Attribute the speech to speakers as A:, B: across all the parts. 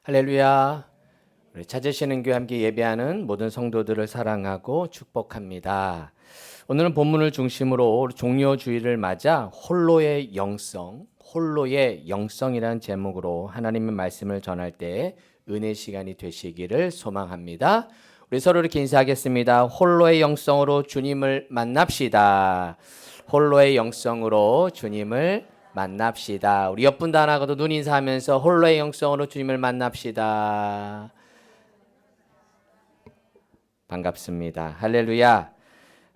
A: 할렐루야. 우리 찾으시는 교회 함께 예배하는 모든 성도들을 사랑하고 축복합니다. 오늘은 본문을 중심으로 종료주일을 맞아 홀로의 영성이라는 제목으로 하나님의 말씀을 전할 때 은혜 시간이 되시기를 소망합니다. 우리 서로 이렇게 인사하겠습니다. 홀로의 영성으로 주님을 만납시다. 홀로의 영성으로 주님을 만납시다. 우리 옆분 다 하나가도 눈 인사하면서 홀로의 영성으로 주님을 만납시다. 반갑습니다. 할렐루야.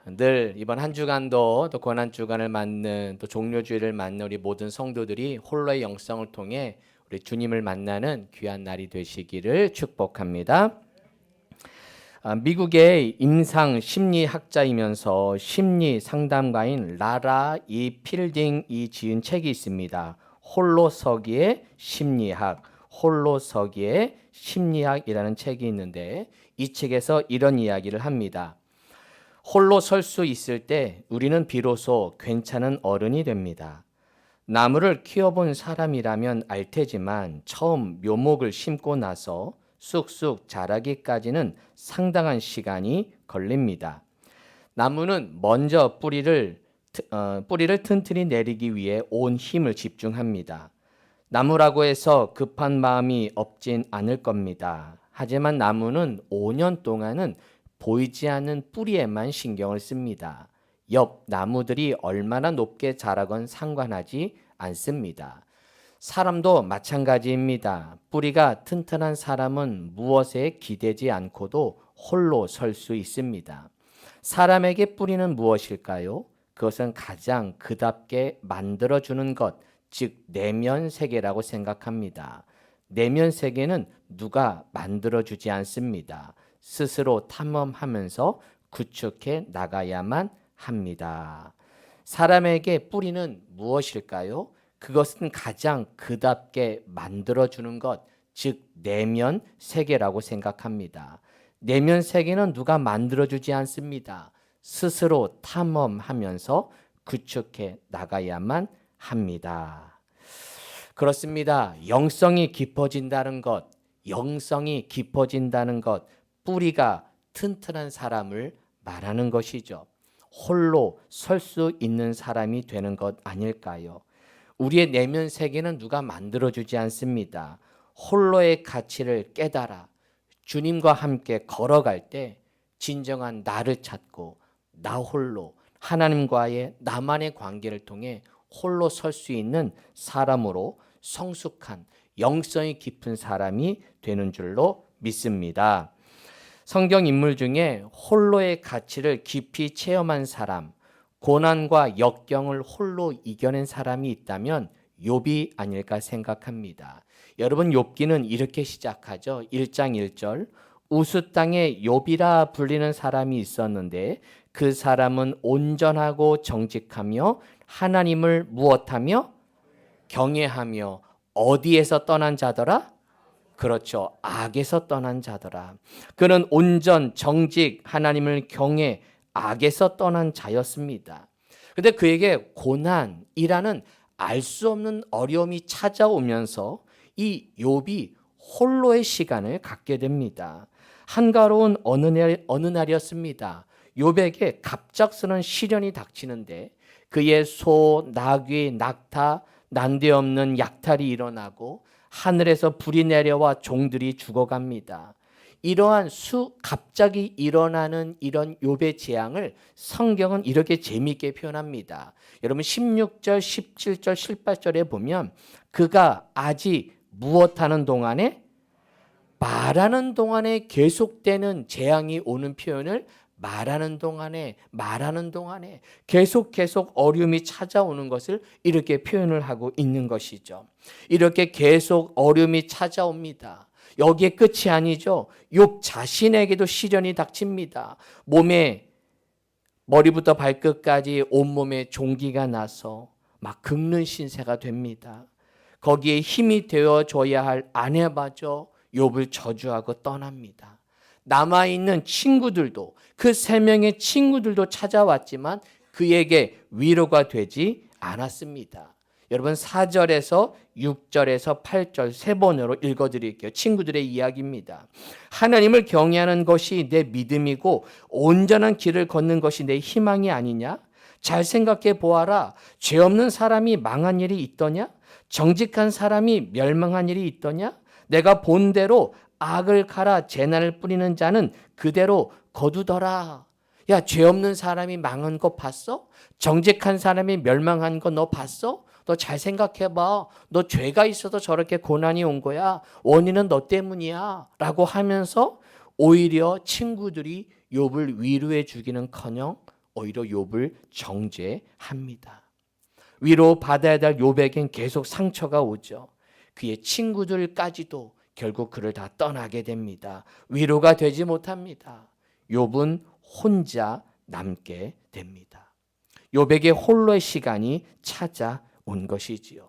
A: 늘 이번 한 주간도 또 고난 주간을 맞는 또 종료주일을 맞는 우리 모든 성도들이 홀로의 영성을 통해 우리 주님을 만나는 귀한 날이 되시기를 축복합니다. 미국의 임상 심리학자이면서 심리 상담가인 라라 이 필딩이 지은 책이 있습니다. 홀로서기의 심리학이라는 책이 있는데 이 책에서 이런 이야기를 합니다. 홀로 설 수 있을 때 우리는 비로소 괜찮은 어른이 됩니다. 나무를 키워본 사람이라면 알 테지만 처음 묘목을 심고 나서 쑥쑥 자라기까지는 상당한 시간이 걸립니다. 나무는 먼저 뿌리를 튼튼히 내리기 위해 온 힘을 집중합니다. 나무라고 해서 급한 마음이 없진 않을 겁니다. 하지만 나무는 5년 동안은 보이지 않는 뿌리에만 신경을 씁니다. 옆 나무들이 얼마나 높게 자라건 상관하지 않습니다. 사람도 마찬가지입니다. 뿌리가 튼튼한 사람은 무엇에 기대지 않고도 홀로 설 수 있습니다. 사람에게 뿌리는 무엇일까요? 그것은 가장 그답게 만들어주는 것, 즉 내면 세계라고 생각합니다. 내면 세계는 누가 만들어주지 않습니다. 스스로 탐험하면서 구축해 나가야만 합니다. 사람에게 뿌리는 무엇일까요? 그것은 가장 그답게 만들어주는 것, 즉 내면 세계라고 생각합니다. 내면 세계는 누가 만들어주지 않습니다. 스스로 탐험하면서 구축해 나가야만 합니다. 그렇습니다. 영성이 깊어진다는 것, 뿌리가 튼튼한 사람을 말하는 것이죠. 홀로 설 수 있는 사람이 되는 것 아닐까요? 우리의 내면 세계는 누가 만들어주지 않습니다. 홀로의 가치를 깨달아 주님과 함께 걸어갈 때 진정한 나를 찾고 나 홀로 하나님과의 나만의 관계를 통해 홀로 설 수 있는 사람으로 성숙한 영성이 깊은 사람이 되는 줄로 믿습니다. 성경 인물 중에 홀로의 가치를 깊이 체험한 사람, 고난과 역경을 홀로 이겨낸 사람이 있다면 욥이 아닐까 생각합니다. 여러분, 욥기는 이렇게 시작하죠. 1장 1절. 우스 땅에 욥이라 불리는 사람이 있었는데 그 사람은 온전하고 정직하며 하나님을 무엇하며 경외하며 어디에서 떠난 자더라? 그렇죠. 악에서 떠난 자더라. 그는 온전, 정직, 하나님을 경외, 악에서 떠난 자였습니다. 그런데 그에게 고난이라는 알 수 없는 어려움이 찾아오면서 이 욥이 홀로의 시간을 갖게 됩니다. 한가로운 어느 날이었습니다. 욥에게 갑작스런 시련이 닥치는데 그의 소, 나귀, 낙타, 난데없는 약탈이 일어나고 하늘에서 불이 내려와 종들이 죽어갑니다. 이러한 갑자기 일어나는 이런 욥의 재앙을 성경은 이렇게 재미있게 표현합니다. 여러분 16절, 17절, 18절에 보면 그가 아직 무엇하는 동안에 말하는 동안에 계속되는 재앙이 오는 표현을 말하는 동안에 계속 어려움이 찾아오는 것을 이렇게 표현을 하고 있는 것이죠. 이렇게 계속 어려움이 찾아옵니다. 여기에 끝이 아니죠. 욥 자신에게도 시련이 닥칩니다. 몸에 머리부터 발끝까지 온몸에 종기가 나서 막 긁는 신세가 됩니다. 거기에 힘이 되어줘야 할 아내마저 욥을 저주하고 떠납니다. 남아있는 친구들도 그 3명의 친구들도 찾아왔지만 그에게 위로가 되지 않았습니다. 여러분 4절에서 6절에서 8절 세 번으로 읽어드릴게요. 친구들의 이야기입니다. 하나님을 경외하는 것이 내 믿음이고 온전한 길을 걷는 것이 내 희망이 아니냐? 잘 생각해 보아라. 죄 없는 사람이 망한 일이 있더냐? 정직한 사람이 멸망한 일이 있더냐? 내가 본대로 악을 갈아 재난을 뿌리는 자는 그대로 거두더라. 야, 죄 없는 사람이 망한 거 봤어? 정직한 사람이 멸망한 거 너 봤어? 너 잘 생각해봐. 너 죄가 있어서 저렇게 고난이 온 거야. 원인은 너 때문이야. 라고 하면서 오히려 친구들이 욥을 위로해 주기는커녕 오히려 욥을 정죄합니다. 위로 받아야 될 욥에겐 계속 상처가 오죠. 그의 친구들까지도 결국 그를 다 떠나게 됩니다. 위로가 되지 못합니다. 욥은 혼자 남게 됩니다. 욥에게 홀로의 시간이 찾아온 것이지요.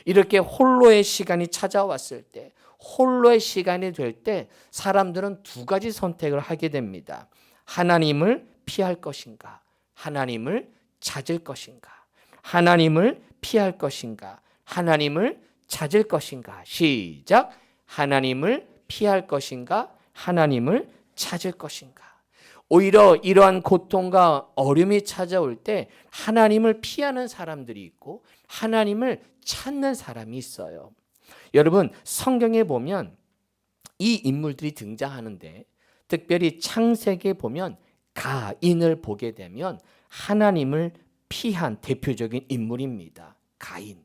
A: 이렇게 홀로의 시간이 찾아왔을 때, 홀로의 시간이 될 때 사람들은 두 가지 선택을 하게 됩니다. 하나님을 피할 것인가? 하나님을 찾을 것인가? 하나님을 피할 것인가? 하나님을 찾을 것인가? 시작! 하나님을 피할 것인가? 하나님을 찾을 것인가? 오히려 이러한 고통과 어려움이 찾아올 때 하나님을 피하는 사람들이 있고 하나님을 찾는 사람이 있어요. 여러분, 성경에 보면 이 인물들이 등장하는데 특별히 창세기에 보면 가인을 보게 되면 하나님을 피한 대표적인 인물입니다. 가인.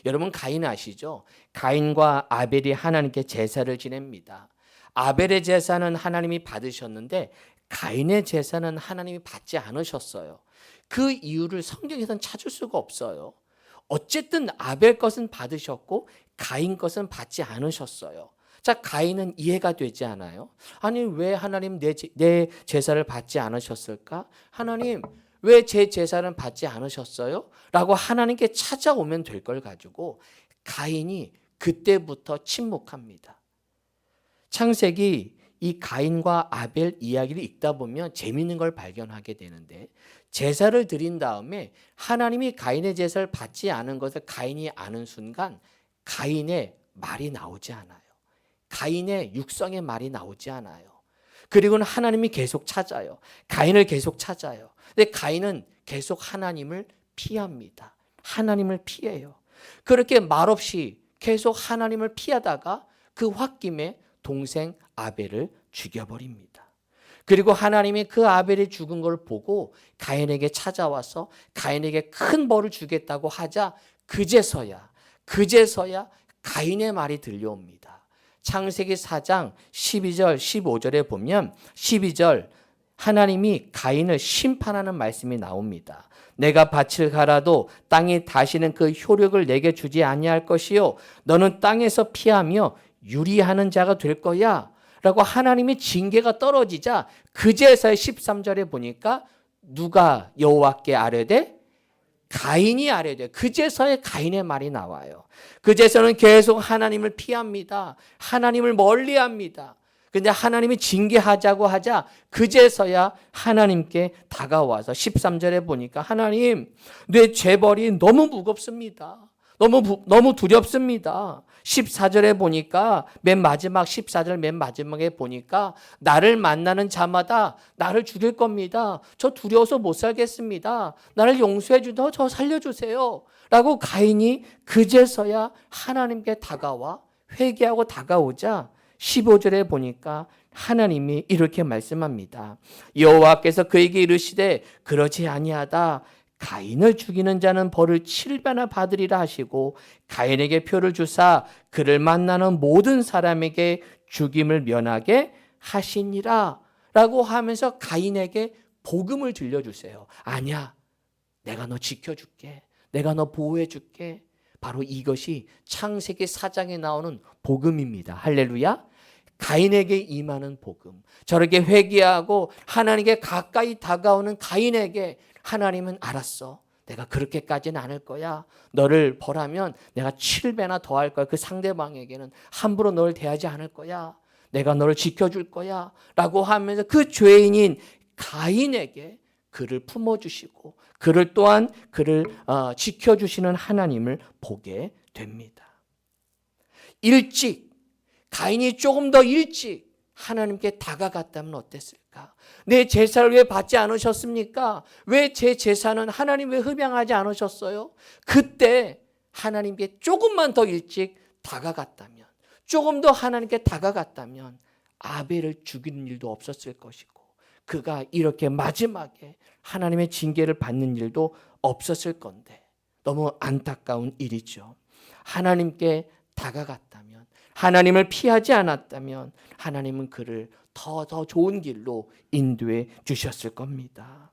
A: 여러분, 가인 아시죠? 가인과 아벨이 하나님께 제사를 지냅니다. 아벨의 제사는 하나님이 받으셨는데 가인의 제사는 하나님이 받지 않으셨어요. 그 이유를 성경에서는 찾을 수가 없어요. 어쨌든 아벨 것은 받으셨고 가인 것은 받지 않으셨어요. 자, 가인은 이해가 되지 않아요? 아니, 왜 하나님 내 제사를 받지 않으셨을까? 하나님, 왜 제 제사를 받지 않으셨어요? 라고 하나님께 찾아오면 될 걸 가지고 가인이 그때부터 침묵합니다. 창세기 이 가인과 아벨 이야기를 읽다 보면 재미있는 걸 발견하게 되는데 제사를 드린 다음에 하나님이 가인의 제사를 받지 않은 것을 가인이 아는 순간 가인의 말이 나오지 않아요. 가인의 육성의 말이 나오지 않아요. 그리고는 하나님이 계속 찾아요. 가인을 계속 찾아요. 근데 가인은 계속 하나님을 피합니다. 하나님을 피해요. 그렇게 말없이 계속 하나님을 피하다가 그 홧김에 동생 아벨을 죽여버립니다. 그리고 하나님이 그 아벨이 죽은 걸 보고 가인에게 찾아와서 가인에게 큰 벌을 주겠다고 하자 그제서야 가인의 말이 들려옵니다. 창세기 4장 12절 15절에 보면 12절 하나님이 가인을 심판하는 말씀이 나옵니다. 내가 밭을 갈아도 땅이 다시는 그 효력을 내게 주지 아니할 것이요 너는 땅에서 피하며 유리하는 자가 될 거야 라고 하나님의 징계가 떨어지자 그제서야 13절에 보니까 누가 여호와께 아뢰되? 가인이 아뢰되. 그제서야 가인의 말이 나와요. 그제서는 계속 하나님을 피합니다. 하나님을 멀리합니다. 근데 하나님이 징계하자고 하자 그제서야 하나님께 다가와서 13절에 보니까 하나님, 내 죄벌이 너무 무겁습니다. 너무 두렵습니다. 14절에 보니까 맨 마지막 14절 맨 마지막에 보니까 나를 만나는 자마다 나를 죽일 겁니다. 저 두려워서 못 살겠습니다. 나를 용서해 주더 저 살려주세요. 라고 가인이 그제서야 하나님께 다가와 회개하고 다가오자 15절에 보니까 하나님이 이렇게 말씀합니다. 여호와께서 그에게 이르시되 그러지 아니하다. 가인을 죽이는 자는 벌을 7배나 받으리라 하시고 가인에게 표를 주사 그를 만나는 모든 사람에게 죽임을 면하게 하시니라 라고 하면서 가인에게 복음을 들려주세요. 아니야, 내가 너 지켜줄게. 내가 너 보호해줄게. 바로 이것이 창세기 4장에 나오는 복음입니다. 할렐루야. 가인에게 임하는 복음. 저렇게 회개하고 하나님께 가까이 다가오는 가인에게 하나님은 알았어. 내가 그렇게까지는 않을 거야. 너를 벌하면 내가 7배나 더 할 거야. 그 상대방에게는 함부로 너를 대하지 않을 거야. 내가 너를 지켜줄 거야. 라고 하면서 그 죄인인 가인에게 그를 품어주시고 그를 또한 그를 지켜주시는 하나님을 보게 됩니다. 일찍 가인이 조금 더 일찍 하나님께 다가갔다면 어땠을까? 내 제사를 왜 받지 않으셨습니까? 왜 제 제사는 하나님 왜 흡양하지 않으셨어요? 그때 하나님께 조금만 더 일찍 다가갔다면, 조금 더 하나님께 다가갔다면 아벨을 죽이는 일도 없었을 것이고 그가 이렇게 마지막에 하나님의 징계를 받는 일도 없었을 건데 너무 안타까운 일이죠. 하나님께 다가갔다면, 하나님을 피하지 않았다면 하나님은 그를 더 좋은 길로 인도해 주셨을 겁니다.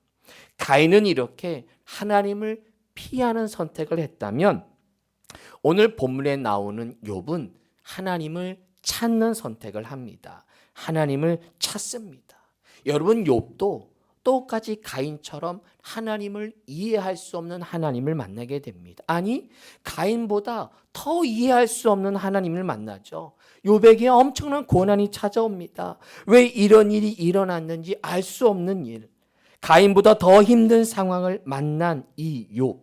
A: 가인은 이렇게 하나님을 피하는 선택을 했다면 오늘 본문에 나오는 욥은 하나님을 찾는 선택을 합니다. 하나님을 찾습니다. 여러분, 욥도 똑같이 가인처럼 하나님을 이해할 수 없는 하나님을 만나게 됩니다. 아니, 가인보다 더 이해할 수 없는 하나님을 만나죠. 욥에게 엄청난 고난이 찾아옵니다. 왜 이런 일이 일어났는지 알 수 없는 일, 가인보다 더 힘든 상황을 만난 이 욥.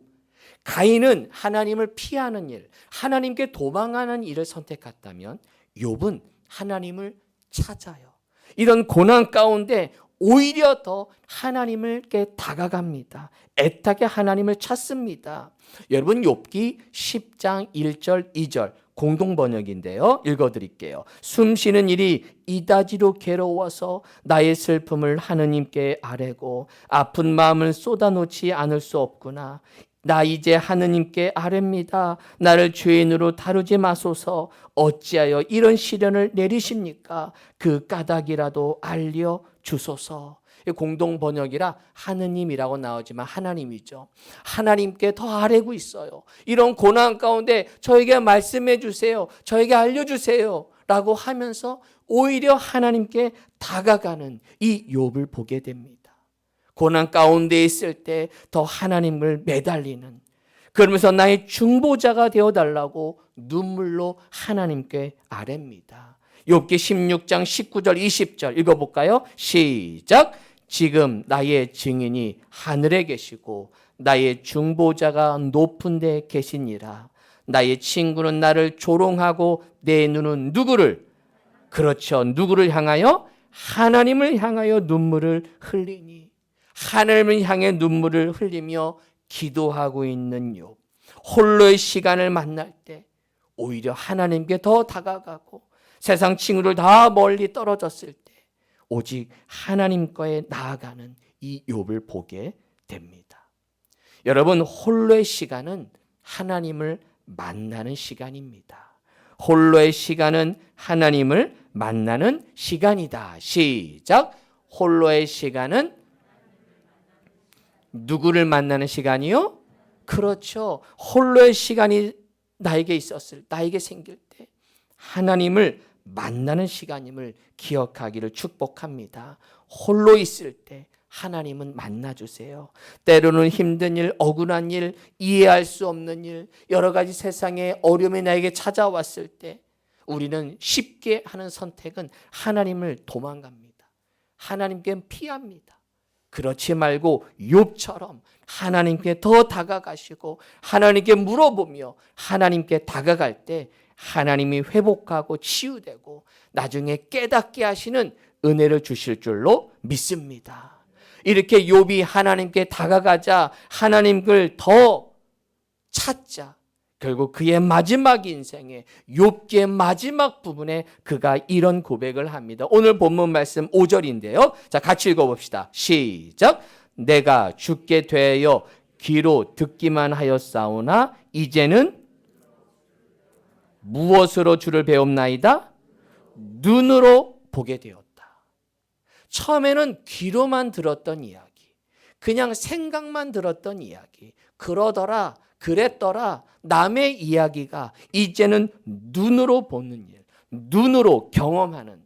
A: 가인은 하나님을 피하는 일, 하나님께 도망하는 일을 선택했다면 욥은 하나님을 찾아요. 이런 고난 가운데 오히려 더 하나님께 다가갑니다. 애타게 하나님을 찾습니다. 여러분, 욥기 10장 1절 2절 공동 번역인데요. 읽어드릴게요. 숨쉬는 일이 이다지로 괴로워서 나의 슬픔을 하느님께 아뢰고 아픈 마음을 쏟아놓지 않을 수 없구나. 나 이제 하느님께 아뢰입니다. 나를 죄인으로 다루지 마소서. 어찌하여 이런 시련을 내리십니까? 그 까닭이라도 알려 주소서. 공동 번역이라 하느님이라고 나오지만 하나님이죠. 하나님께 더 아뢰고 있어요. 이런 고난 가운데 저에게 말씀해 주세요. 저에게 알려주세요. 라고 하면서 오히려 하나님께 다가가는 이 욥을 보게 됩니다. 고난 가운데 있을 때 더 하나님을 매달리는, 그러면서 나의 중보자가 되어달라고 눈물로 하나님께 아뢰입니다. 욥기 16장 19절 20절 읽어볼까요? 시작. 지금 나의 증인이 하늘에 계시고 나의 중보자가 높은 데 계시니라. 나의 친구는 나를 조롱하고 내 눈은 누구를? 그렇죠. 누구를 향하여? 하나님을 향하여 눈물을 흘리니. 하나님을 향해 눈물을 흘리며 기도하고 있는 욥. 홀로의 시간을 만날 때 오히려 하나님께 더 다가가고 세상 친구들 다 멀리 떨어졌을 때 오직 하나님과에 나아가는 이 욥을 보게 됩니다. 여러분, 홀로의 시간은 하나님을 만나는 시간입니다. 홀로의 시간은 하나님을 만나는 시간이다. 시작. 홀로의 시간은 누구를 만나는 시간이요? 그렇죠. 홀로의 시간이 나에게 생길 때 하나님을 만나는 시간임을 기억하기를 축복합니다. 홀로 있을 때 하나님은 만나주세요. 때로는 힘든 일, 억울한 일, 이해할 수 없는 일, 여러 가지 세상의 어려움이 나에게 찾아왔을 때 우리는 쉽게 하는 선택은 하나님을 도망갑니다. 하나님께 피합니다. 그렇지 말고 욥처럼 하나님께 더 다가가시고 하나님께 물어보며 하나님께 다가갈 때 하나님이 회복하고 치유되고 나중에 깨닫게 하시는 은혜를 주실 줄로 믿습니다. 이렇게 욥이 하나님께 다가가자, 하나님을 더 찾자, 결국 그의 마지막 인생에, 욥기의 마지막 부분에 그가 이런 고백을 합니다. 오늘 본문 말씀 5절인데요. 자, 같이 읽어봅시다. 시작. 내가 죽게 되어 귀로 듣기만 하였사오나 이제는 무엇으로 주를 배웁나이다? 눈으로 보게 되었다. 처음에는 귀로만 들었던 이야기, 그냥 생각만 들었던 이야기, 그러더라, 그랬더라, 남의 이야기가 이제는 눈으로 보는 일, 눈으로 경험하는,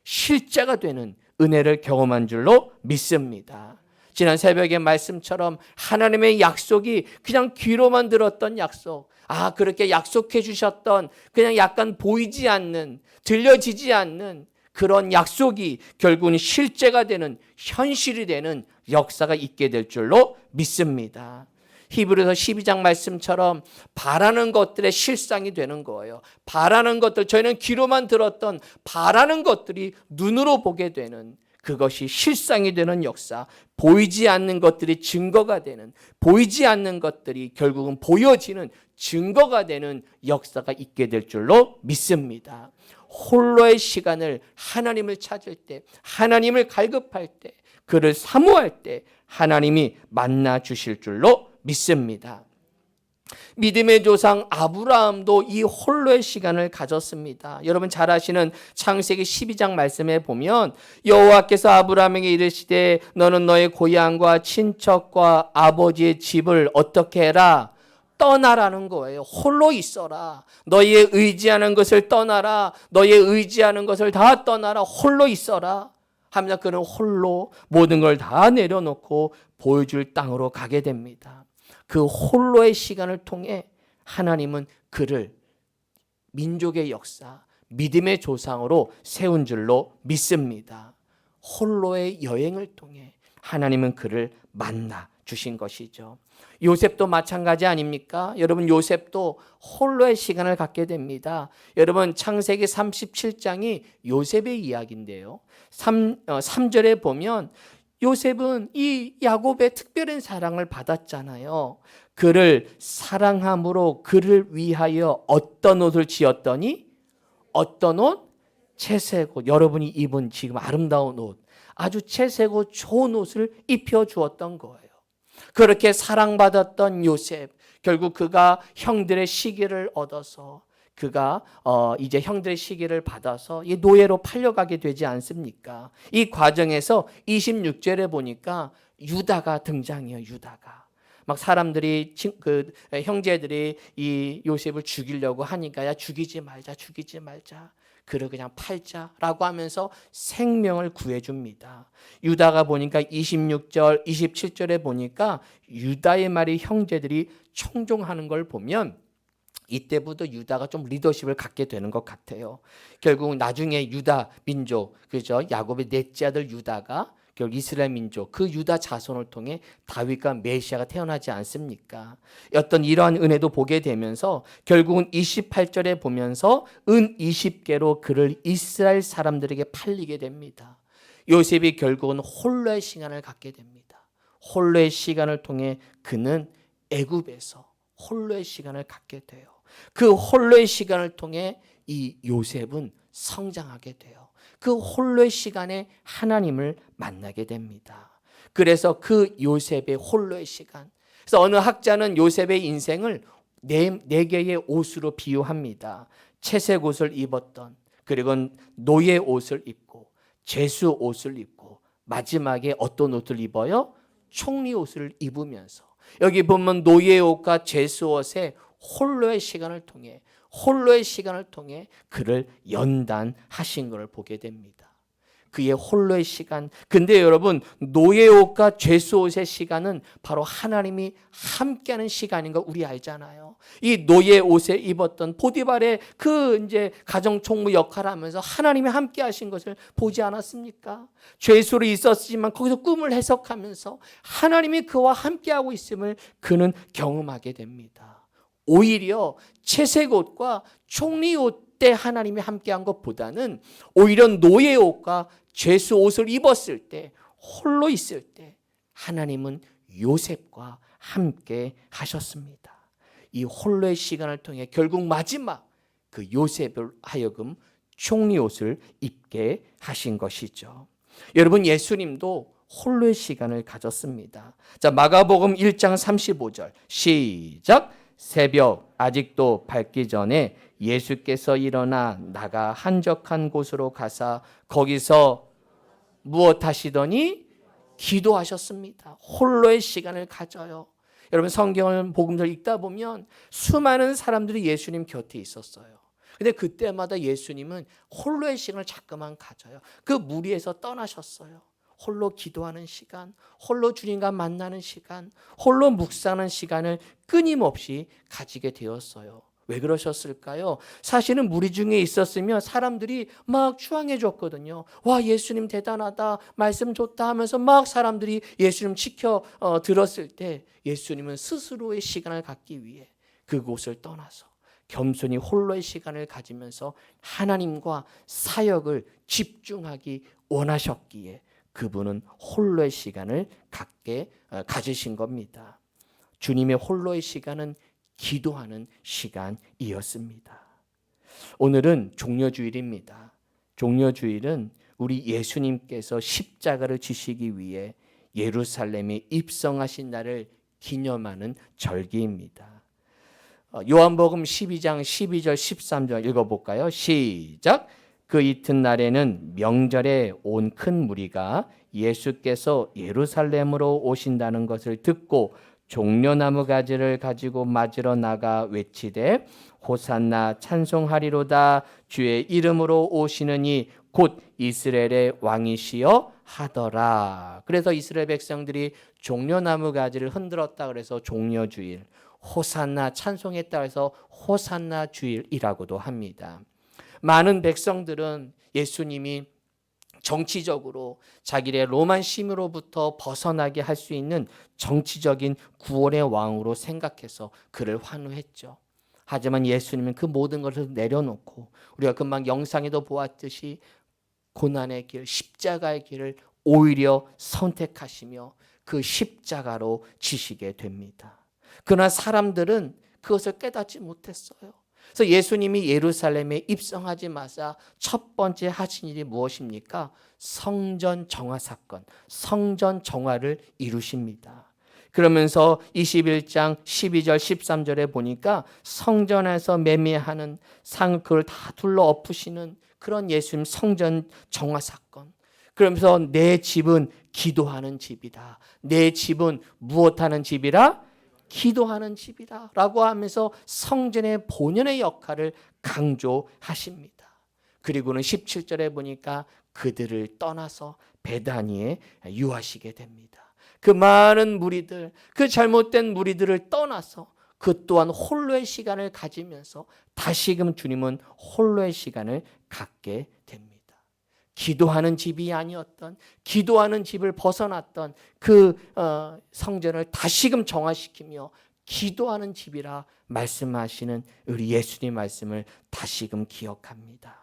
A: 실제가 되는 은혜를 경험한 줄로 믿습니다. 지난 새벽의 말씀처럼 하나님의 약속이 그냥 귀로만 들었던 약속, 그렇게 약속해 주셨던 그냥 약간 보이지 않는, 들려지지 않는 그런 약속이 결국은 실제가 되는, 현실이 되는 역사가 있게 될 줄로 믿습니다. 히브리서 12장 말씀처럼 바라는 것들의 실상이 되는 거예요. 바라는 것들, 저희는 귀로만 들었던 바라는 것들이 눈으로 보게 되는, 그것이 실상이 되는 역사, 보이지 않는 것들이 증거가 되는, 보이지 않는 것들이 결국은 보여지는 증거가 되는 역사가 있게 될 줄로 믿습니다. 홀로의 시간을 하나님을 찾을 때, 하나님을 갈급할 때, 그를 사모할 때 하나님이 만나 주실 줄로 믿습니다. 믿음의 조상 아브라함도 이 홀로의 시간을 가졌습니다. 여러분 잘 아시는 창세기 12장 말씀에 보면 여호와께서 아브라함에게 이르시되 너는 너의 고향과 친척과 아버지의 집을 어떻게 해라? 떠나라는 거예요. 홀로 있어라. 너희의 의지하는 것을 떠나라. 너희의 의지하는 것을 다 떠나라. 홀로 있어라. 하면서 그는 홀로 모든 걸 다 내려놓고 보여줄 땅으로 가게 됩니다. 그 홀로의 시간을 통해 하나님은 그를 민족의 역사, 믿음의 조상으로 세운 줄로 믿습니다. 홀로의 여행을 통해 하나님은 그를 만나 주신 것이죠. 요셉도 마찬가지 아닙니까? 여러분 요셉도 홀로의 시간을 갖게 됩니다. 여러분 창세기 37장이 요셉의 이야기인데요. 3절에 보면 요셉은 이 야곱의 특별한 사랑을 받았잖아요. 그를 사랑함으로 그를 위하여 어떤 옷을 지었더니 어떤 옷? 채색 옷. 여러분이 입은 지금 아름다운 옷, 아주 채색고 좋은 옷을 입혀 주었던 거예요. 그렇게 사랑받았던 요셉, 결국 그가 형들의 시기를 얻어서 그가 이제 형들의 시기를 받아서 이 노예로 팔려가게 되지 않습니까? 이 과정에서 26절에 보니까 유다가 등장해요. 유다가 막 사람들이 그 형제들이 이 요셉을 죽이려고 하니까 야 죽이지 말자, 죽이지 말자. 그를 그냥 팔자라고 하면서 생명을 구해줍니다. 유다가 보니까 26절, 27절에 보니까 유다의 말이 형제들이 청종하는 걸 보면 이때부터 유다가 좀 리더십을 갖게 되는 것 같아요. 결국 나중에 유다 민족, 그죠? 야곱의 넷째 아들 유다가 결국 이스라엘 민족, 그 유다 자손을 통해 다윗과 메시아가 태어나지 않습니까? 어떤 이러한 은혜도 보게 되면서 결국은 28절에 보면서 은 20개로 그를 이스라엘 사람들에게 팔리게 됩니다. 요셉이 결국은 홀로의 시간을 갖게 됩니다. 홀로의 시간을 통해 그는 애굽에서 홀로의 시간을 갖게 돼요. 그 홀로의 시간을 통해 이 요셉은 성장하게 돼요. 그 홀로의 시간에 하나님을 만나게 됩니다. 그래서 그 요셉의 홀로의 시간, 그래서 어느 학자는 요셉의 인생을 네 개의 옷으로 비유합니다. 채색 옷을 입었던, 그리고 노예 옷을 입고, 제수 옷을 입고, 마지막에 어떤 옷을 입어요? 총리 옷을 입으면서, 여기 보면 노예 옷과 제수 옷에 홀로의 시간을 통해 그를 연단하신 것을 보게 됩니다. 그의 홀로의 시간. 근데 여러분 노예 옷과 죄수 옷의 시간은 바로 하나님이 함께하는 시간인 거 우리 알잖아요. 이 노예 옷에 입었던 보디발의 그 이제 가정 총무 역할을 하면서 하나님이 함께하신 것을 보지 않았습니까? 죄수로 있었지만 거기서 꿈을 해석하면서 하나님이 그와 함께하고 있음을 그는 경험하게 됩니다. 오히려 채색 옷과 총리 옷 때 하나님이 함께한 것보다는 오히려 노예 옷과 죄수 옷을 입었을 때, 홀로 있을 때 하나님은 요셉과 함께 하셨습니다. 이 홀로의 시간을 통해 결국 마지막 그 요셉을 하여금 총리 옷을 입게 하신 것이죠. 여러분 예수님도 홀로의 시간을 가졌습니다. 자, 마가복음 1장 35절 시작. 새벽 아직도 밝기 전에 예수께서 일어나 나가 한적한 곳으로 가사 거기서 무엇 하시더니 기도하셨습니다. 홀로의 시간을 가져요. 여러분 성경을 복음을 읽다 보면 수많은 사람들이 예수님 곁에 있었어요. 근데 그때마다 예수님은 홀로의 시간을 자꾸만 가져요. 그 무리에서 떠나셨어요. 홀로 기도하는 시간, 홀로 주님과 만나는 시간, 홀로 묵상하는 시간을 끊임없이 가지게 되었어요. 왜 그러셨을까요? 사실은 무리 중에 있었으면 사람들이 막 추앙해 줬거든요. 와, 예수님 대단하다, 말씀 좋다 하면서 막 사람들이 예수님 지켜 들었을 때 예수님은 스스로의 시간을 갖기 위해 그곳을 떠나서 겸손히 홀로의 시간을 가지면서 하나님과 사역을 집중하기 원하셨기에 그분은 홀로의 시간을 가지신 겁니다. 주님의 홀로의 시간은 기도하는 시간이었습니다. 오늘은 종려주일입니다. 종려주일은 우리 예수님께서 십자가를 지시기 위해 예루살렘에 입성하신 날을 기념하는 절기입니다. 요한복음 12장 12절 13절 읽어볼까요? 시작! 그 이튿날에는 명절에 온 큰 무리가 예수께서 예루살렘으로 오신다는 것을 듣고 종려나무 가지를 가지고 맞으러 나가 외치되 호산나 찬송하리로다 주의 이름으로 오시느니 곧 이스라엘의 왕이시여 하더라. 그래서 이스라엘 백성들이 종려나무 가지를 흔들었다 그래서 종려주일, 호산나 찬송했다 해서 호산나 주일이라고도 합니다. 많은 백성들은 예수님이 정치적으로 자기의 로만 심으로부터 벗어나게 할 수 있는 정치적인 구원의 왕으로 생각해서 그를 환호했죠. 하지만 예수님은 그 모든 것을 내려놓고 우리가 금방 영상에도 보았듯이 고난의 길, 십자가의 길을 오히려 선택하시며 그 십자가로 지시게 됩니다. 그러나 사람들은 그것을 깨닫지 못했어요. 그래서 예수님이 예루살렘에 입성하자마자 첫 번째 하신 일이 무엇입니까? 성전 정화 사건, 성전 정화를 이루십니다. 그러면서 21장 12절 13절에 보니까 성전에서 매매하는 상 그걸 다 둘러 엎으시는 그런 예수님 성전 정화 사건. 그러면서 내 집은 기도하는 집이다. 내 집은 무엇하는 집이라? 기도하는 집이다 라고 하면서 성전의 본연의 역할을 강조하십니다. 그리고는 17절에 보니까 그들을 떠나서 베다니에 유하시게 됩니다. 그 많은 무리들, 그 잘못된 무리들을 떠나서 그 또한 홀로의 시간을 가지면서 다시금 주님은 홀로의 시간을 갖게 됩니다. 기도하는 집이 아니었던, 기도하는 집을 벗어났던 그 성전을 다시금 정화시키며 기도하는 집이라 말씀하시는 우리 예수님 말씀을 다시금 기억합니다.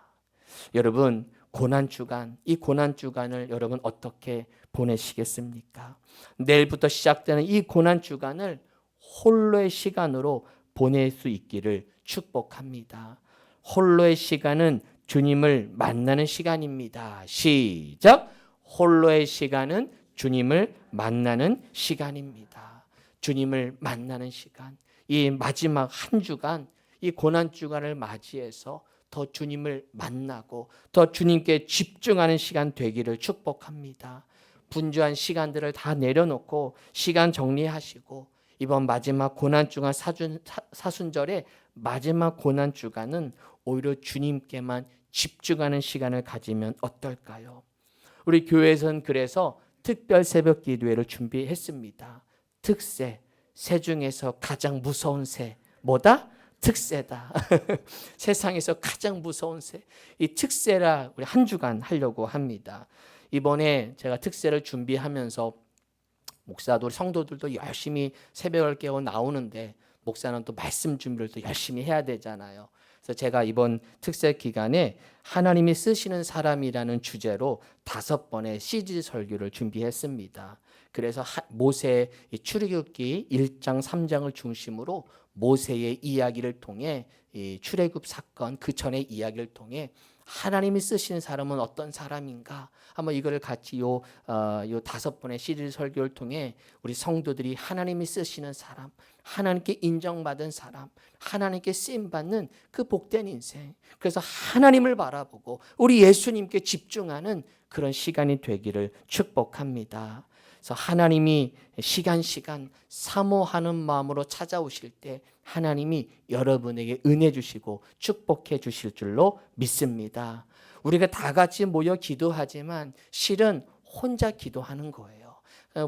A: 여러분, 고난주간, 이 고난주간을 여러분 어떻게 보내시겠습니까? 내일부터 시작되는 이 고난주간을 홀로의 시간으로 보낼 수 있기를 축복합니다. 홀로의 시간은 주님을 만나는 시간입니다. 시작! 홀로의 시간은 주님을 만나는 시간입니다. 주님을 만나는 시간. 이 마지막 한 주간, 이 고난주간을 맞이해서 더 주님을 만나고 더 주님께 집중하는 시간 되기를 축복합니다. 분주한 시간들을 다 내려놓고 시간 정리하시고 이번 마지막 고난주간 사순절의 마지막 고난주간은 오히려 주님께만 집중하는 시간을 가지면 어떨까요? 우리 교회에서는 그래서 특별 새벽 기도회를 준비했습니다. 특새, 새 중에서 가장 무서운 새, 뭐다? 특새다. 세상에서 가장 무서운 새. 이 특새라 우리 한 주간 하려고 합니다. 이번에 제가 특새를 준비하면서 목사도 성도들도 열심히 새벽을 깨워 나오는데 목사는 또 말씀 준비를 또 열심히 해야 되잖아요. 그래서 제가 이번 특세 기간에 하나님이 쓰시는 사람이라는 주제로 5번의 CG 설교를 준비했습니다. 그래서 모세 출애굽기 1장 3장을 중심으로 모세의 이야기를 통해 이 출애굽 사건 그 전의 이야기를 통해 하나님이 쓰시는 사람은 어떤 사람인가? 한번 이거를 같이 요 5번의 시리즈 설교를 통해 우리 성도들이 하나님이 쓰시는 사람, 하나님께 인정받은 사람, 하나님께 쓰임받는 그 복된 인생. 그래서 하나님을 바라보고 우리 예수님께 집중하는 그런 시간이 되기를 축복합니다. 그래서 하나님이 시간 사모하는 마음으로 찾아오실 때 하나님이 여러분에게 은혜 주시고 축복해 주실 줄로 믿습니다. 우리가 다 같이 모여 기도하지만 실은 혼자 기도하는 거예요.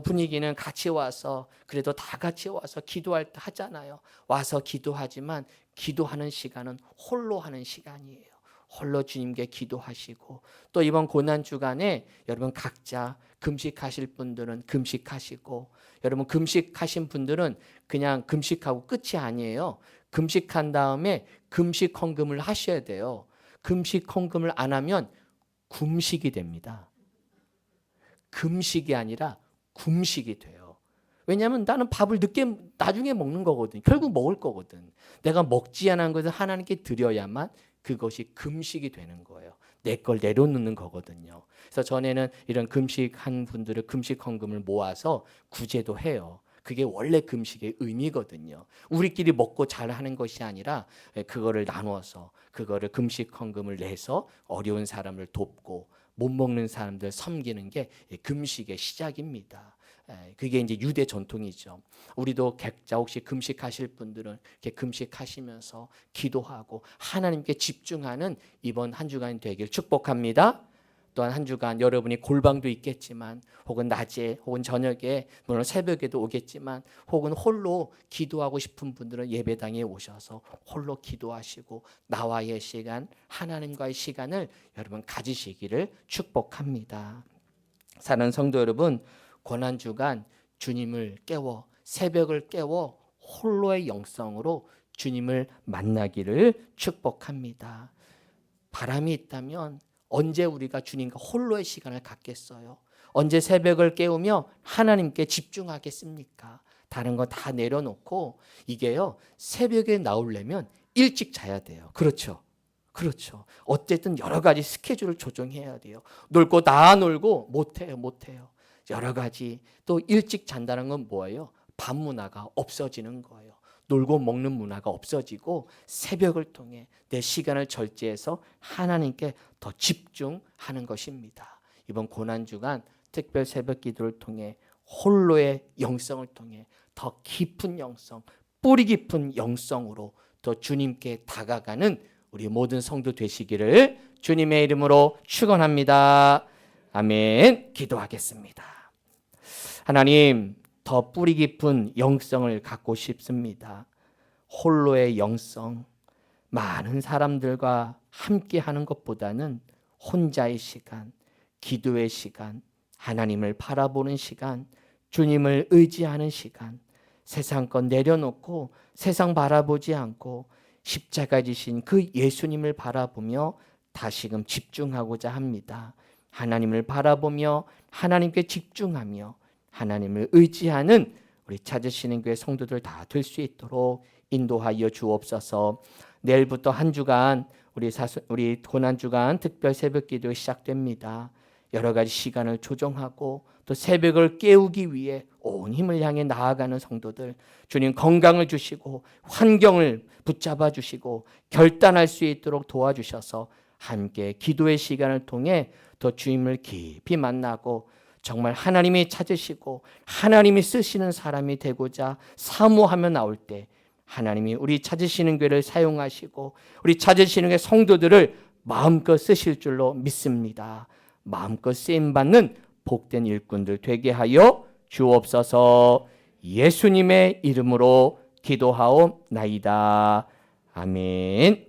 A: 분위기는 같이 와서 그래도 다 같이 와서 기도할 때 하잖아요. 와서 기도하지만 기도하는 시간은 홀로 하는 시간이에요. 홀로 주님께 기도하시고 또 이번 고난 주간에 여러분 각자 금식하실 분들은 금식하시고 여러분 금식하신 분들은 그냥 금식하고 끝이 아니에요. 금식한 다음에 금식 헌금을 하셔야 돼요. 금식 헌금을 안 하면 굶식이 됩니다. 금식이 아니라 굶식이 돼요. 왜냐하면 나는 밥을 나중에 먹는 거거든. 결국 먹을 거거든. 내가 먹지 않은 것을 하나님께 드려야만 그것이 금식이 되는 거예요. 내 걸 내려놓는 거거든요. 그래서 전에는 이런 금식한 분들을 금식 헌금을 모아서 구제도 해요. 그게 원래 금식의 의미거든요. 우리끼리 먹고 잘하는 것이 아니라 그거를 나눠서 그거를 금식 헌금을 내서 어려운 사람을 돕고 못 먹는 사람들 섬기는 게 금식의 시작입니다. 그게 이제 유대 전통이죠. 우리도 각자 혹시 금식하실 분들은 이렇게 금식하시면서 기도하고 하나님께 집중하는 이번 한 주간이 되길 축복합니다. 또한 한 주간 여러분이 골방도 있겠지만 혹은 낮에 혹은 저녁에 물론 새벽에도 오겠지만 혹은 홀로 기도하고 싶은 분들은 예배당에 오셔서 홀로 기도하시고 나와의 시간 하나님과의 시간을 여러분 가지시기를 축복합니다. 사랑하는 성도 여러분, 고난주간 주님을 깨워 새벽을 깨워 홀로의 영성으로 주님을 만나기를 축복합니다. 바람이 있다면 언제 우리가 주님과 홀로의 시간을 갖겠어요? 언제 새벽을 깨우며 하나님께 집중하겠습니까? 다른 거 다 내려놓고 이게요 새벽에 나오려면 일찍 자야 돼요. 그렇죠? 그렇죠. 어쨌든 여러 가지 스케줄을 조정해야 돼요. 놀고 다 놀고 못해요. 여러 가지 또 일찍 잔다는 건 뭐예요? 밤 문화가 없어지는 거예요. 놀고 먹는 문화가 없어지고 새벽을 통해 내 시간을 절제해서 하나님께 더 집중하는 것입니다. 이번 고난주간 특별 새벽 기도를 통해 홀로의 영성을 통해 더 깊은 영성, 뿌리 깊은 영성으로 더 주님께 다가가는 우리 모든 성도 되시기를 주님의 이름으로 축원합니다. 아멘. 기도하겠습니다. 하나님, 더 뿌리 깊은 영성을 갖고 싶습니다. 홀로의 영성, 많은 사람들과 함께 하는 것보다는 혼자의 시간, 기도의 시간, 하나님을 바라보는 시간, 주님을 의지하는 시간, 세상 것 내려놓고 세상 바라보지 않고 십자가 지신 그 예수님을 바라보며 다시금 집중하고자 합니다. 하나님을 바라보며 하나님께 집중하며 하나님을 의지하는 우리 찾으시는 교회 성도들 다 될 수 있도록 인도하여 주옵소서. 내일부터 한 주간 우리 고난주간 특별 새벽기도 시작됩니다. 여러 가지 시간을 조정하고 또 새벽을 깨우기 위해 온 힘을 향해 나아가는 성도들, 주님 건강을 주시고 환경을 붙잡아 주시고 결단할 수 있도록 도와주셔서 함께 기도의 시간을 통해 더 주님을 깊이 만나고 정말 하나님이 찾으시고 하나님이 쓰시는 사람이 되고자 사모하며 나올 때 하나님이 우리 찾으시는 교회를 사용하시고 우리 찾으시는 교회 성도들을 마음껏 쓰실 줄로 믿습니다. 마음껏 쓰임받는 복된 일꾼들 되게 하여 주옵소서. 예수님의 이름으로 기도하옵나이다. 아멘.